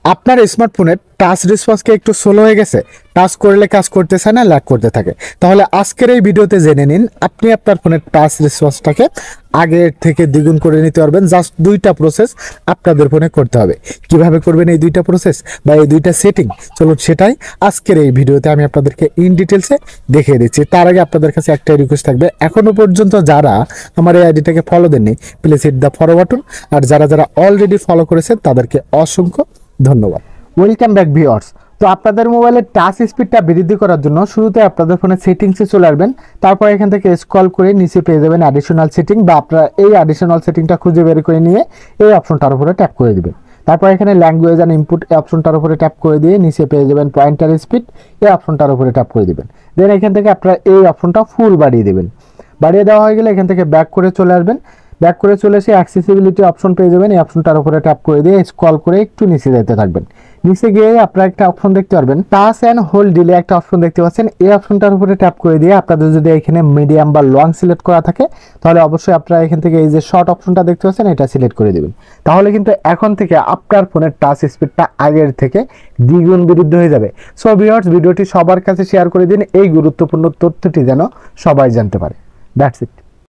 আপনার স্মার্টফোনের টাচ রেসপন্সকে একটু স্লো হয়ে গেছে, টাচ করলে কাজ করতেছে না, ল্যাগ করতে থাকে, তাহলে আজকের এই ভিডিওতে জেনে নিন আপনি আপনার ফোনের টাচ রেসপন্সটাকে আগের থেকে দ্বিগুণ করে নিতে পারবেন। জাস্ট দুইটা প্রসেস আপনাদের ফোনে করতে হবে। কিভাবে করবেন এই দুইটা প্রসেস বা এই দুইটা সেটিং, চলুন সেটাই আজকের এই ভিডিওতে আমি আপনাদেরকে ইন ডিটেলসে দেখিয়ে দিচ্ছি। তার আগে আপনাদের কাছে একটা রিকোয়েস্ট থাকবে, এখনো পর্যন্ত যারা আমার এই আইডিটাকে ফলো দেননি please hit the follow button, আর যারা যারা অলরেডি ফলো করেছেন তাদেরকে অসংখ্য ধন্যবাদ। Welcome back viewers. তো আপনাদের মোবাইলের টাচ স্পিডটা বৃদ্ধি করার জন্য শুরুতে আপনাদের ফোনের সেটিংসে চলে আসবেন। তারপর এখান থেকে স্ক্রল করে নিচে পেয়ে যাবেন অ্যাডিশনাল সেটিং, বা আপনারা এই অ্যাডিশনাল সেটিংটা খুঁজে বের করে নিয়ে এই অপশনটার উপরে ট্যাপ করে দিবেন। তারপর এখানে ল্যাঙ্গুয়েজ অ্যান্ড ইনপুট এই অপশনটার উপরে ট্যাপ করে দিয়ে নিচে পেয়ে যাবেন পয়েন্টার স্পিড, এই অপশনটার উপরে ট্যাপ করে দিবেন। দেন এখান থেকে আপনারা এই অপশনটা ফুল বাড়িয়ে দেবেন। বাড়িয়ে দেওয়া হয়ে গেলে এখান থেকে ব্যাক করে চলে আসবেন। ব্যাক করে চলে এসে অ্যাক্সেসিবিলিটি অপশন পেয়ে যাবেন। এই অপশনটার উপরে ট্যাপ করে দিয়ে স্ক্রল করে একটু নিচে যেতে থাকবেন। নিচে গিয়ে আপনারা একটা অপশন দেখতে পারবেন, টাচ অ্যান্ড হোল্ড ডিলে একটা অপশন দেখতে পাচ্ছেন। এই অপশনটার উপরে ট্যাপ করে দিয়ে আপনাদের যদি এখানে মিডিয়াম বা লং সিলেক্ট করা থাকে তাহলে অবশ্যই আপনারা এখান থেকে এই যে শর্ট অপশনটা দেখতে পাচ্ছেন এটা সিলেক্ট করে দেবেন। তাহলে কিন্তু এখন থেকে আপনার ফোনের টাচ স্পিডটা আগের থেকে দ্বিগুণ বৃদ্ধি হয়ে যাবে। সো ভিউয়ার্স, ভিডিওটি সবার কাছে শেয়ার করে দিন, এই গুরুত্বপূর্ণ তথ্যটি যেন সবাই জানতে পারে। That's it.